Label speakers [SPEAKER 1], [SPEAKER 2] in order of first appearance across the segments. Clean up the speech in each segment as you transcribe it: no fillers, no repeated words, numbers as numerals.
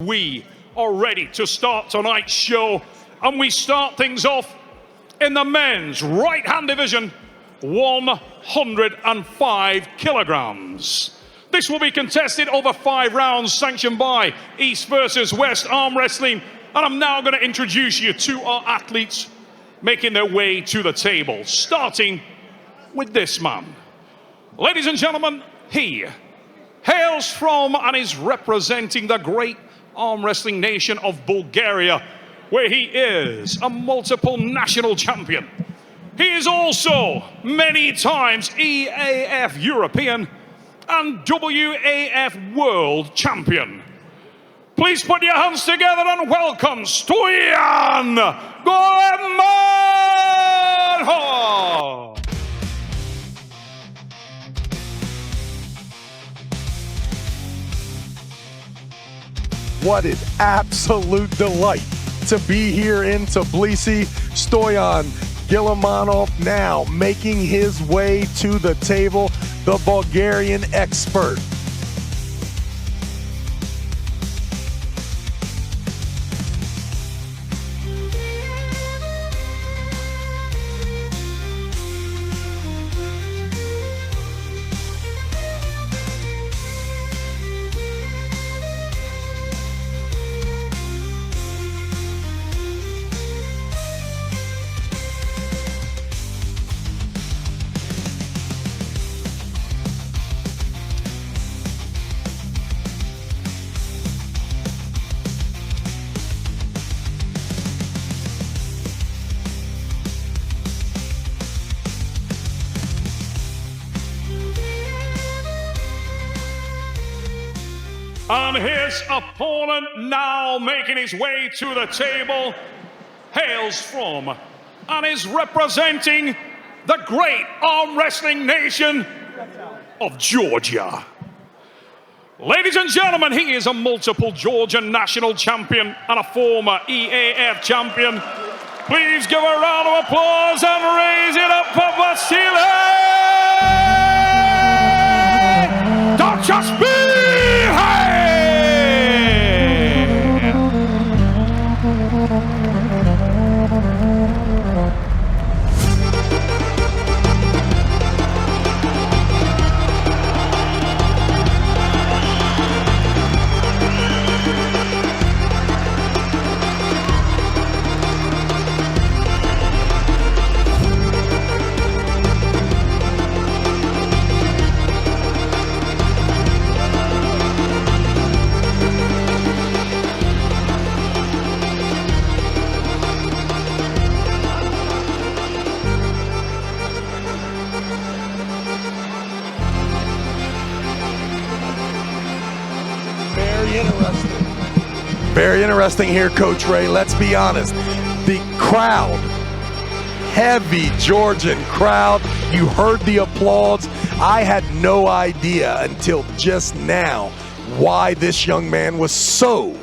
[SPEAKER 1] We are ready to start tonight's show, and we start things off in the men's right-hand division, 105 kilograms. This will be contested over 5 rounds, sanctioned by East vs West Arm Wrestling, and I'm now going to introduce you to our athletes making their way to the table, starting with this man. Ladies and gentlemen, he hails from and is representing the great arm wrestling nation of Bulgaria, where he is a multiple national champion. He is also many times EAF European and WAF World Champion. Please put your hands together and welcome Stoyan Golemanov!
[SPEAKER 2] What an absolute delight to be here in Tbilisi. Stoyan Golemanov now making his way to the table, the Bulgarian expert.
[SPEAKER 1] And his opponent, now making his way to the table, hails from and is representing the great arm wrestling nation of Georgia. Ladies and gentlemen, he is a multiple Georgian national champion and a former EAF champion. Please give a round of applause and raise it up for Vasily! Dautashvili!
[SPEAKER 2] Very interesting here, Coach Ray. Let's be honest. The crowd, heavy Georgian crowd. You heard the applause. I had no idea until just now why this young man was so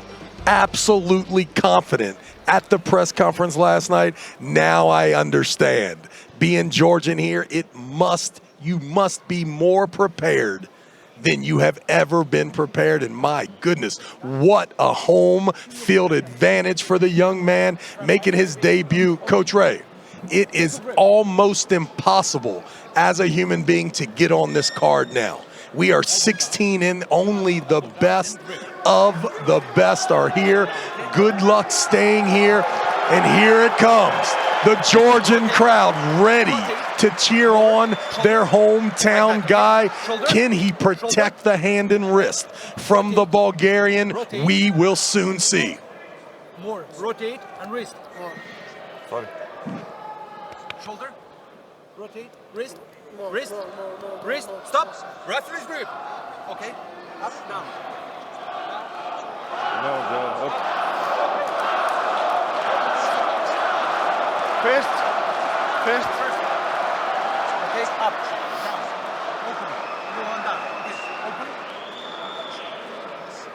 [SPEAKER 2] absolutely confident at the press conference last night. Now I understand. Being Georgian here, you must be more prepared than you have ever been prepared. And my goodness, what a home field advantage for the young man making his debut. Coach Ray, it is almost impossible as a human being to get on this card now. We are 16 in, only the best of the best are here. Good luck staying here, and here it comes. The Georgian crowd ready to cheer on their hometown guy. Can he protect the hand and wrist from the Bulgarian? We will soon see.
[SPEAKER 3] More. Rotate and wrist.
[SPEAKER 2] Sorry.
[SPEAKER 3] Shoulder. Rotate. Wrist. Wrist. Wrist. Stop. Referee's grip. Okay. Up, down.
[SPEAKER 4] First.
[SPEAKER 3] Okay, up, down, open, go on down, okay, open.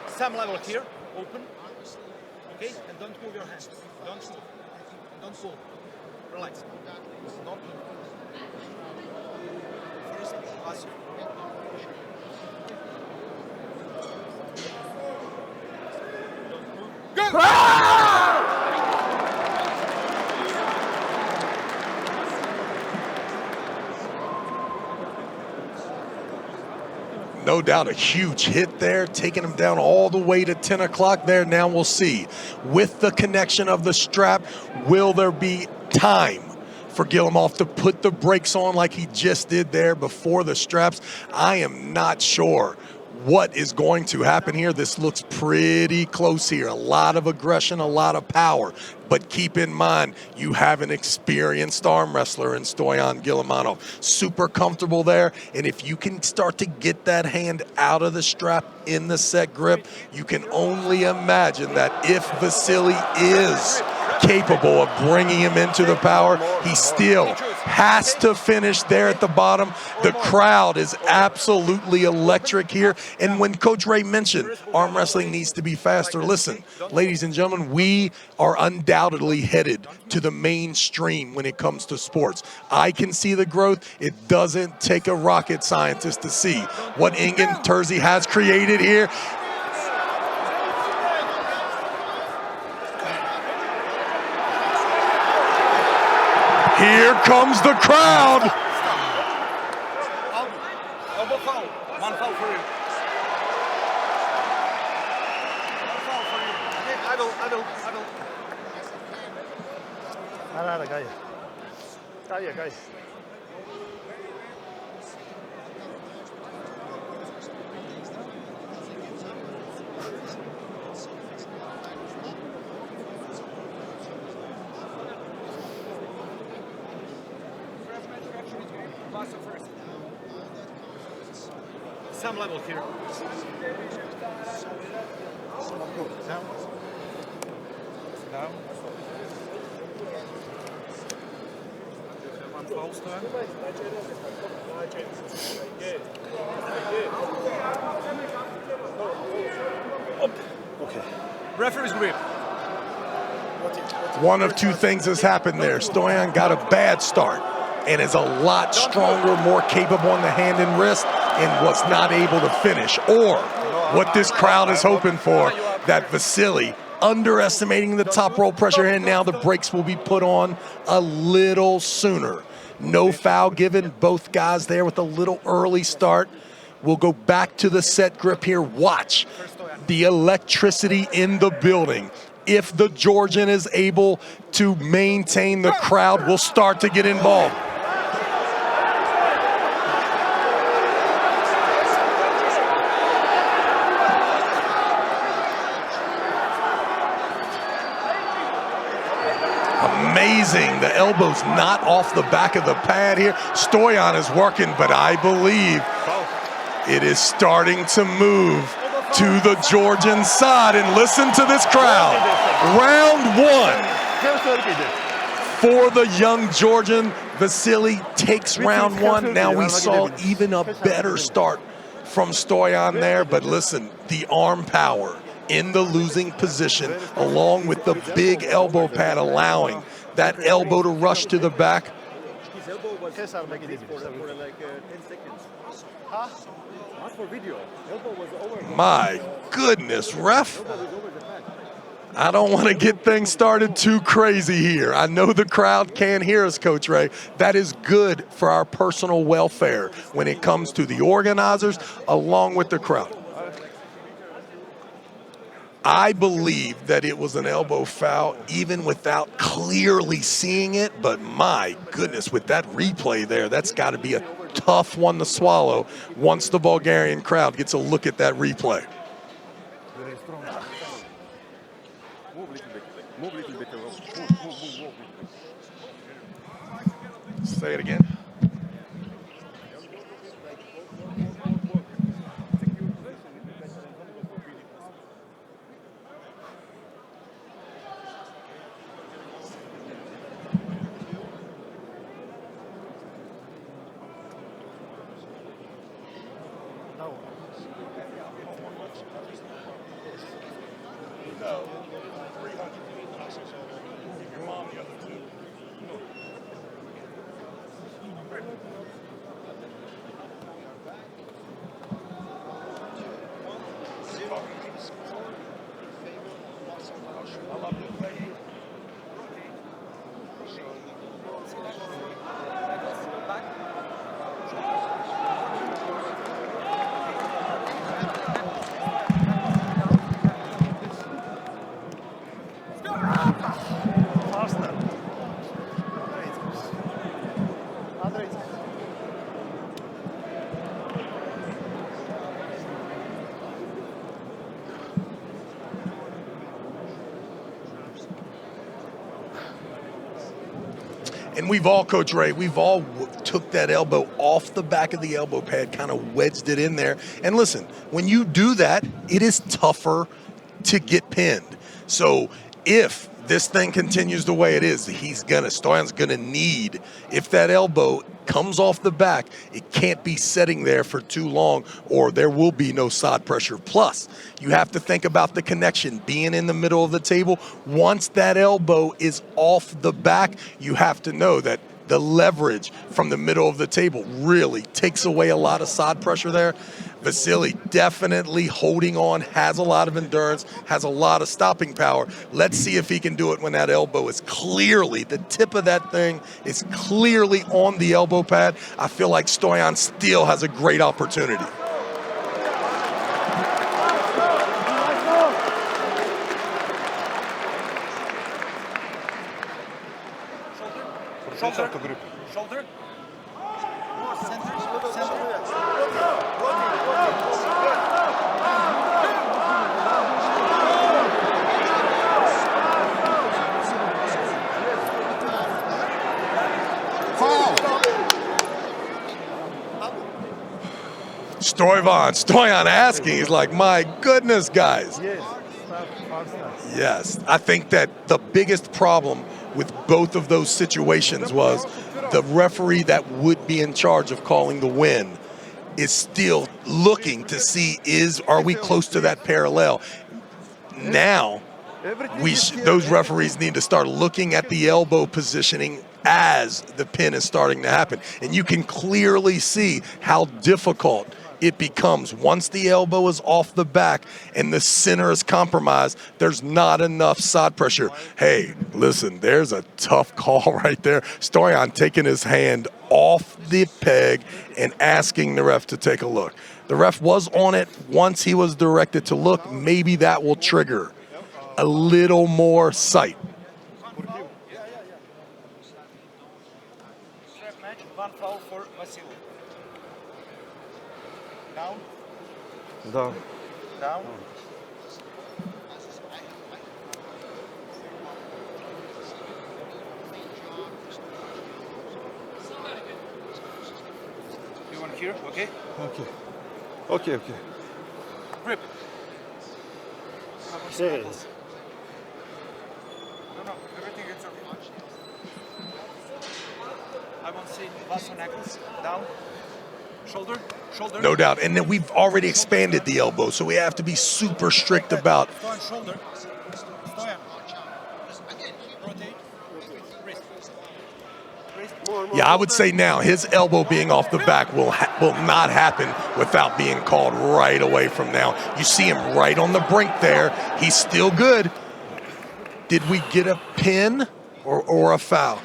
[SPEAKER 3] Same level here, open. Okay, and don't move your hands, don't move, don't pull, relax, don't move. First, passive.
[SPEAKER 2] No doubt a huge hit there, taking him down all the way to 10 o'clock there. Now we'll see. With the connection of the strap, will there be time for Golemanov to put the brakes on like he just did there before the straps? I am not sure what is going to happen here. This looks pretty close here. A lot of aggression, a lot of power. But keep in mind, you have an experienced arm wrestler in Stoyan Golemanov. Super comfortable there. And if you can start to get that hand out of the strap in the set grip, you can only imagine that if Vasily is capable of bringing him into the power, he still has to finish there at the bottom. The crowd is absolutely electric here. And when Coach Ray mentioned arm wrestling needs to be faster, listen, ladies and gentlemen, we are undoubtedly headed to the mainstream when it comes to sports. I can see the growth. It doesn't take a rocket scientist to see what Engin Terzi has created here. Here comes the crowd.
[SPEAKER 3] Elbow foul. One foul for you. One foul for you. Okay, I will. Nada, calla. Calla. Some level here. Down. One foul, Stoyan. Okay. Referee's grip.
[SPEAKER 2] One of two things has happened there. Stoyan got a bad start and is a lot stronger, more capable on the hand and wrist, and was not able to finish. Or what this crowd is hoping for, that Vasily underestimating the top roll pressure, and now the brakes will be put on a little sooner. No foul given, both guys there with a little early start. We'll go back to the set grip here. Watch the electricity in the building. If the Georgian is able to maintain, the crowd will start to get involved. Amazing, the elbow's not off the back of the pad here. Stoyan is working, but I believe it is starting to move to the Georgian side. And listen to this crowd. Round one for the young Georgian. Vasily takes round one. Now we saw even a better start from Stoyan there, but listen, the arm power in the losing position, along with the big elbow pad allowing that elbow to rush to the back.
[SPEAKER 3] His elbow was for like 10 seconds. Huh? Not for video. Elbow was over.
[SPEAKER 2] My goodness, ref. I don't want to get things started too crazy here. I know the crowd can't hear us, Coach Ray. That is good for our personal welfare when it comes to the organizers along with the crowd. I believe that it was an elbow foul even without clearly seeing it, but my goodness, with that replay there, that's got to be a tough one to swallow once the Bulgarian crowd gets a look at that replay. Say it again. No. 300. Your mom, the other two. And we've all, Coach Ray, we've all took that elbow off the back of the elbow pad, kind of wedged it in there. And listen, when you do that, it is tougher to get pinned. So if this thing continues the way it is, Stoyan's gonna need, if that elbow comes off the back, it can't be sitting there for too long or there will be no side pressure. Plus, you have to think about the connection being in the middle of the table. Once that elbow is off the back, you have to know that the leverage from the middle of the table really takes away a lot of side pressure there. Vasily definitely holding on, has a lot of endurance, has a lot of stopping power. Let's see if he can do it when that elbow is clearly, the tip of that thing is clearly on the elbow pad. I feel like Stoyan still has a great opportunity.
[SPEAKER 3] Shoulder. Shoulder.
[SPEAKER 2] Stoyan asking, he's like, my goodness, guys. Yes, I think that the biggest problem with both of those situations was the referee that would be in charge of calling the win is still looking to see, are we close to that parallel? Now, those referees need to start looking at the elbow positioning as the pin is starting to happen. And you can clearly see how difficult it becomes once the elbow is off the back and the center is compromised. There's not enough side pressure. Hey, listen, there's a tough call right there. Stoyan taking his hand off the peg and asking the ref to take a look. The ref was on it once he was directed to look. Maybe that will trigger a little more sight.
[SPEAKER 3] Match, one foul for Vasily. Down.
[SPEAKER 4] Down.
[SPEAKER 3] Down. You want here? Okay.
[SPEAKER 4] Okay.
[SPEAKER 3] Grip.
[SPEAKER 4] Yes.
[SPEAKER 3] No, everything is okay. I want to see Vas on ankles. Down. Shoulder.
[SPEAKER 2] No doubt. And then we've already expanded the elbow, so we have to be super strict about.
[SPEAKER 3] Stoyan, shoulder. Stoyan. Rotate. Wrist.
[SPEAKER 2] Yeah, I would say now his elbow being off the back will not happen without being called right away from now. You see him right on the brink there. He's still good. Did we get a pin or a foul?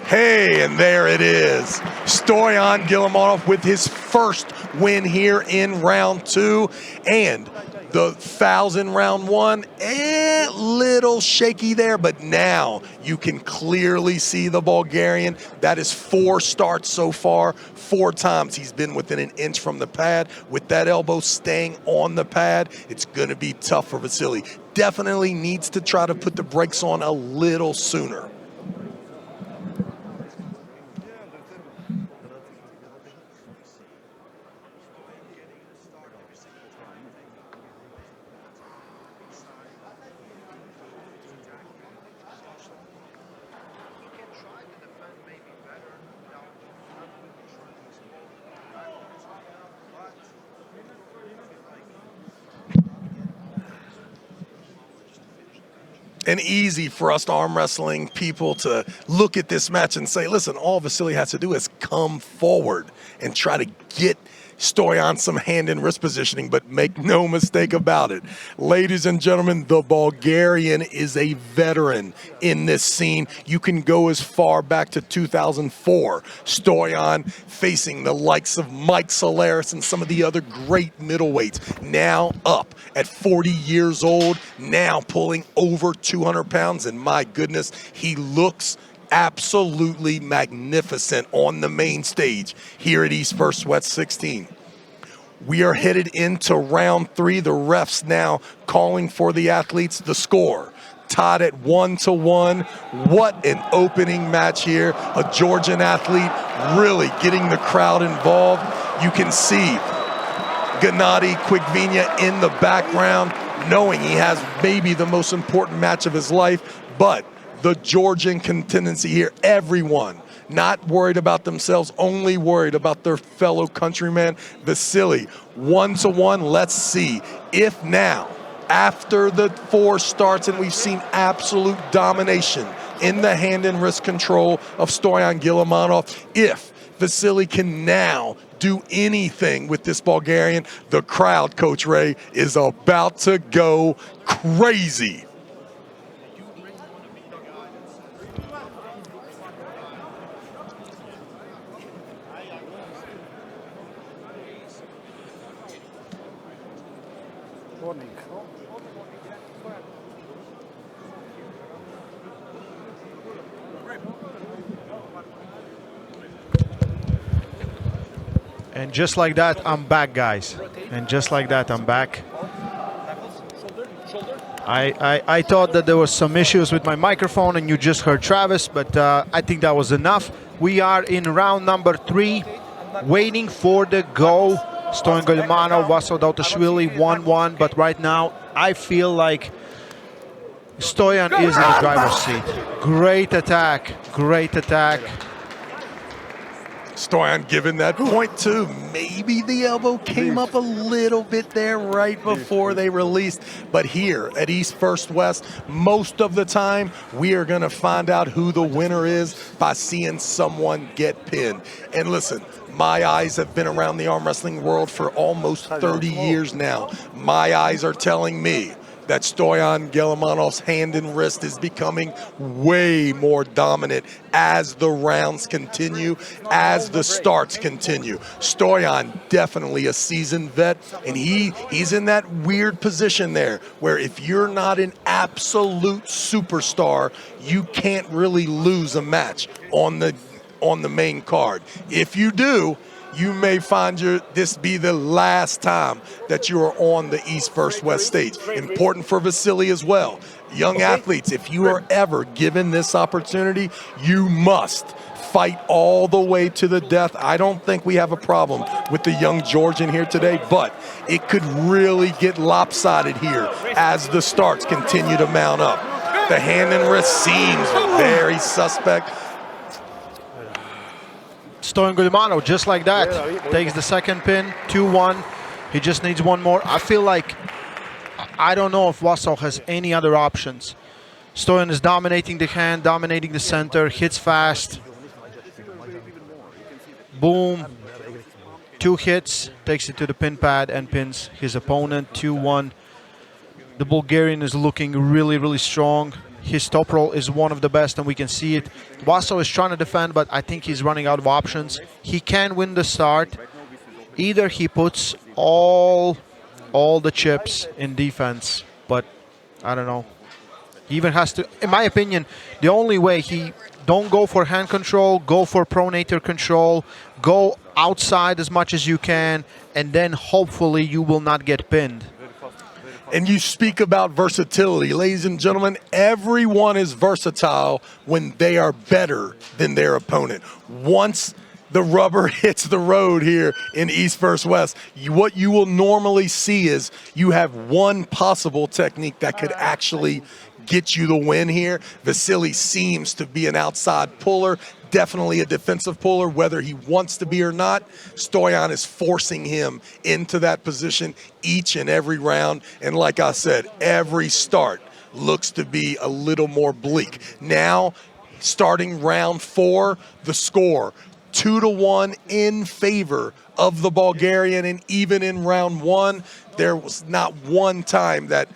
[SPEAKER 2] Hey, and there it is. Stoyan Golemanov with his first win here in round 2. And the fouls in round 1, a little shaky there, but now you can clearly see the Bulgarian. That is 4 starts so far. 4 times he's been within an inch from the pad. With that elbow staying on the pad, it's going to be tough for Vasily. Definitely needs to try to put the brakes on a little sooner. And easy for us arm wrestling people to look at this match and say, listen, all Vasily has to do is come forward and try to get Stoyan some hand and wrist positioning, but make no mistake about it. Ladies and gentlemen, the Bulgarian is a veteran in this scene. You can go as far back to 2004. Stoyan facing the likes of Mike Solaris and some of the other great middleweights. Now up at 40 years old, now pulling over 200 pounds, and my goodness, he looks absolutely magnificent on the main stage here at Eastvswestarmwrestling. We are headed into round 3. The refs now calling for the athletes. The score, tied at 1-1. What an opening match here. A Georgian athlete really getting the crowd involved. You can see Gennady Quickvinia in the background, knowing he has maybe the most important match of his life, but the Georgian contingency here, everyone not worried about themselves, only worried about their fellow countryman, Vasily. 1-1, let's see if now, after the 4 starts and we've seen absolute domination in the hand and wrist control of Stoyan Golemanov, if Vasily can now do anything with this Bulgarian, the crowd, Coach Ray, is about to go crazy.
[SPEAKER 5] And just like that, I'm back, guys. And just like that, I'm back. I thought that there was some issues with my microphone and you just heard Travis, but I think that was enough. We are in round number 3, waiting for the go. Stoyan Golemanov, Vasily Dautashvili, 1-1. But right now, I feel like Stoyan is in the driver's seat. Great attack, great attack.
[SPEAKER 2] Stoyan given that point too. Maybe the elbow came up a little bit there right before they released. But here at East First West, most of the time, we are going to find out who the winner is by seeing someone get pinned. And listen, my eyes have been around the arm wrestling world for almost 30 years now. My eyes are telling me that Stoyan Golemanov's hand and wrist is becoming way more dominant as the rounds continue, as the starts continue. Stoyan, definitely a seasoned vet, and he's in that weird position there where if you're not an absolute superstar, you can't really lose a match on the main card. If you do, you may find this be the last time that you are on the East First West stage. Important for Vasily as well. Young athletes, if you are ever given this opportunity, you must fight all the way to the death. I don't think we have a problem with the young Georgian here today, but it could really get lopsided here as the starts continue to mount up. The hand and wrist seems very suspect.
[SPEAKER 5] Stoyan Golemanov, just like that, takes the second pin, 2-1. He just needs one more. I feel like, I don't know if Vasily has any other options. Stoyan is dominating the hand, dominating the center, hits fast. Boom. 2 hits, takes it to the pin pad and pins his opponent, 2-1. The Bulgarian is looking really, really strong. His top roll is one of the best, and we can see it. Vasily is trying to defend, but I think he's running out of options. He can win the start. Either he puts all the chips in defense, but I don't know. He even has to, in my opinion, the only way he don't go for hand control, go for pronator control, go outside as much as you can, and then hopefully you will not get pinned.
[SPEAKER 2] And you speak about versatility. Ladies and gentlemen, everyone is versatile when they are better than their opponent. Once the rubber hits the road here in East First West, what you will normally see is you have one possible technique that could actually get you the win here. Vasily seems to be an outside puller, definitely a defensive puller, whether he wants to be or not. Stoyan is forcing him into that position each and every round. And like I said, every start looks to be a little more bleak. Now, starting round 4, the score, 2-1 in favor of the Bulgarian. And even in round 1, there was not one time that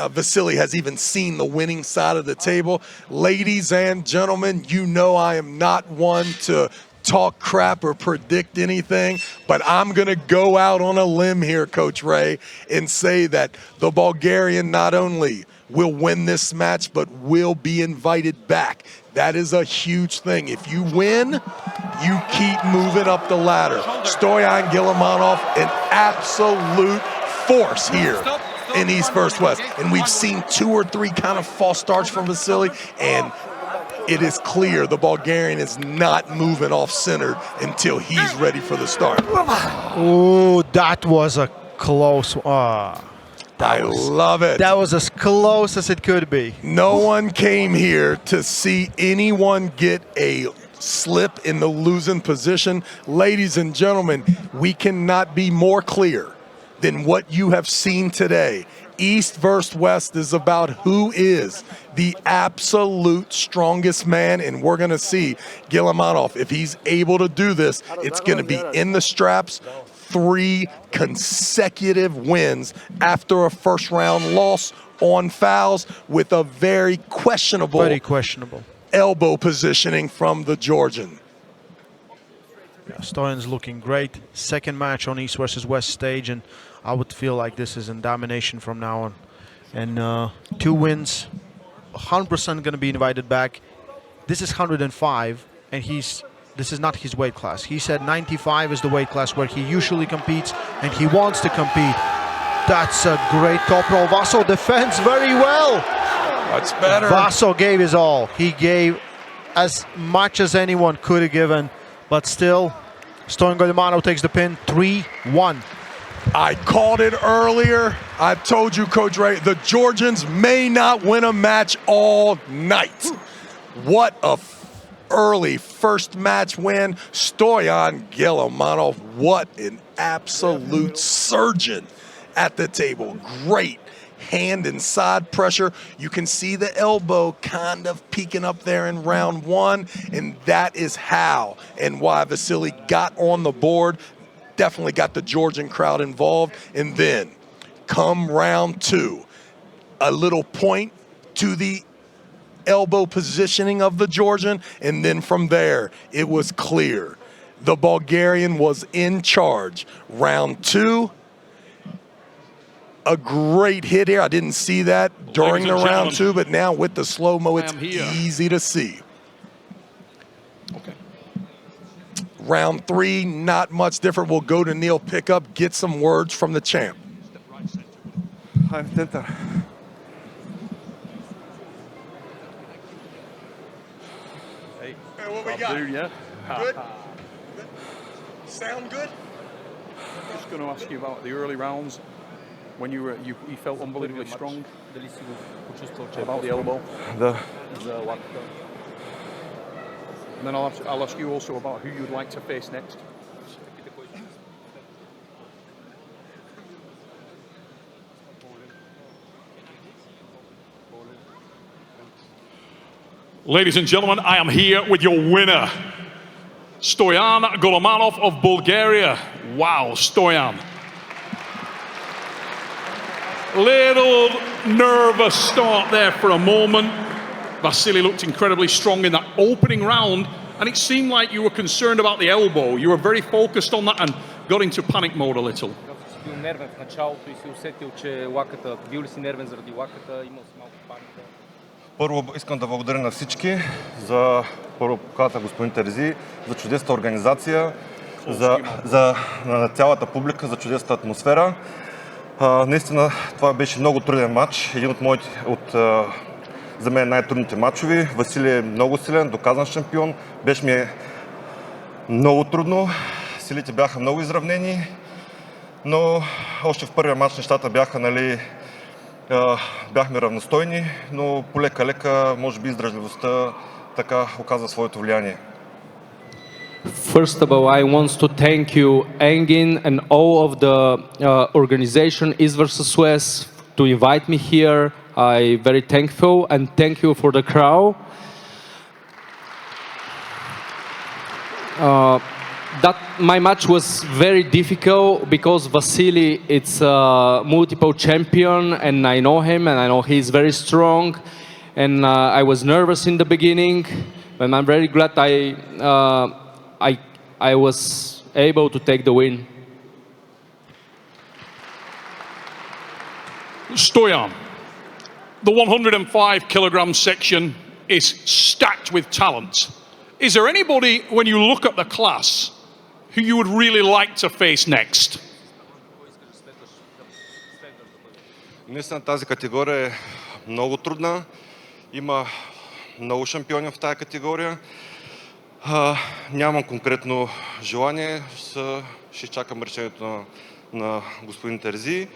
[SPEAKER 2] Vasily has even seen the winning side of the table. Ladies and gentlemen, you know I am not one to talk crap or predict anything, but I'm going to go out on a limb here, Coach Ray, and say that the Bulgarian not only will win this match, but will be invited back. That is a huge thing. If you win, you keep moving up the ladder. Stoyan Golemanov, an absolute force here in East versus West. And we've seen 2 or 3 kind of false starts from Vasily, and it is clear the Bulgarian is not moving off center until he's ready for the start.
[SPEAKER 5] Oh, that was a close one.
[SPEAKER 2] I love it.
[SPEAKER 5] That was as close as it could be.
[SPEAKER 2] No one came here to see anyone get a slip in the losing position. Ladies and gentlemen, we cannot be more clear than what you have seen today. East versus West is about who is the absolute strongest man, and we're going to see Golemanov. If he's able to do this, it's going to be in the straps. 3 consecutive wins after a first-round loss on fouls with a very questionable elbow positioning from the Georgian.
[SPEAKER 5] Stoyan's looking great. Second match on East versus West stage, and I would feel like this is in domination from now on. And 2 wins, 100% going to be invited back. This is 105, and this is not his weight class. He said 95 is the weight class where he usually competes, and he wants to compete. That's a great top roll. Vaso defends very well.
[SPEAKER 2] That's better.
[SPEAKER 5] Vaso gave his all. He gave as much as anyone could have given, but still, Stoyan Golemanov takes the pin, 3-1.
[SPEAKER 2] I called it earlier. I told you, Coach Ray, the Georgians may not win a match all night. What a early first match win. Stoyan Golemanov, what an absolute surgeon at the table. Great hand and side pressure. You can see the elbow kind of peeking up there in round 1, and that is how and why Vasily got on the board. Definitely got the Georgian crowd involved. And then come round 2, a little point to the elbow positioning of the Georgian, and then from there it was clear the Bulgarian was in charge. Round 2, a great hit here. I didn't see that during the round 2, but now with the slow-mo, it's easy to see.
[SPEAKER 1] Okay.
[SPEAKER 4] Round 3, not much different. We'll go to Neil Pickup, get some words from the champ.
[SPEAKER 6] Hi, center.
[SPEAKER 4] Hey, what we got?
[SPEAKER 6] Yeah.
[SPEAKER 4] Good? Sound good?
[SPEAKER 6] Just going to ask you about the early rounds when you felt unbelievably strong about the elbow. And then I'll ask you also about who you'd like to face next.
[SPEAKER 1] Ladies and gentlemen, I am here with your winner, Stoyan Golemanov of Bulgaria. Wow, Stoyan. Little nervous start there for a moment. Vasily looked incredibly strong in that opening round, and it seemed like you were concerned about the elbow. You were very focused on that and got into panic mode a little.
[SPEAKER 4] Първо искам да благодаря на всички за първо поканата господин Терзи, за чудесната организация, за цялата публика, за чудесната атмосфера. Наистина това беше много труден матч, един от моите, за мен най-трудните матчови. Василий е много силен, доказан шампион. Беше ми много трудно, силите бяха много изравнени, но още в първия матч нещата бяха, бяхме равностойни, но полека-лека, може би издръжливостта така оказа своето влияние.
[SPEAKER 7] First of all, I want to thank you, Engin, and all of the organization East vs West to invite me here. I'm very thankful, and thank you for the crowd. That my match was very difficult because Vasily is a multiple champion, and I know him, and I know he's very strong. And I was nervous in the beginning, and I'm very glad I was able to take the win.
[SPEAKER 1] Stoyan, the 105 kilogram section is stacked with talent. Is there anybody, when you look at the class, who you would really like to face next?
[SPEAKER 4] Наистина тази категория е много трудна. Има много шампиони в тази категория. Нямам конкретно желание. Ще изчакам решението на господин Терзи.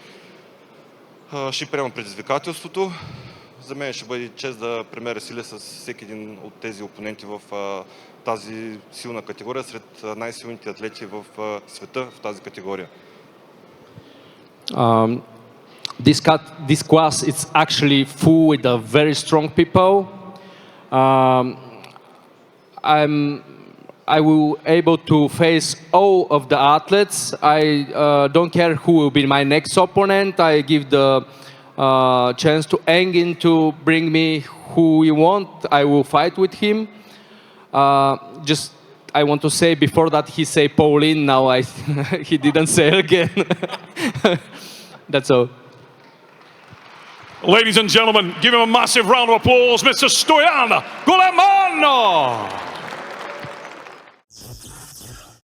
[SPEAKER 4] Ще приемам предизвикателството. За мен ще бъде чест да премеря сили с всеки един от тези опоненти в тази силна категория, сред най-силните атлети в света в тази категория.
[SPEAKER 7] This class is actually full with very strong people. I will able to face all of the athletes. I don't care who will be my next opponent. I give the chance to Engin to bring me who you want. I will fight with him. Just I want to say before that he say Pauline. Now he didn't say again. That's all.
[SPEAKER 1] Ladies and gentlemen, give him a massive round of applause, Mr. Stoyan Golemanov.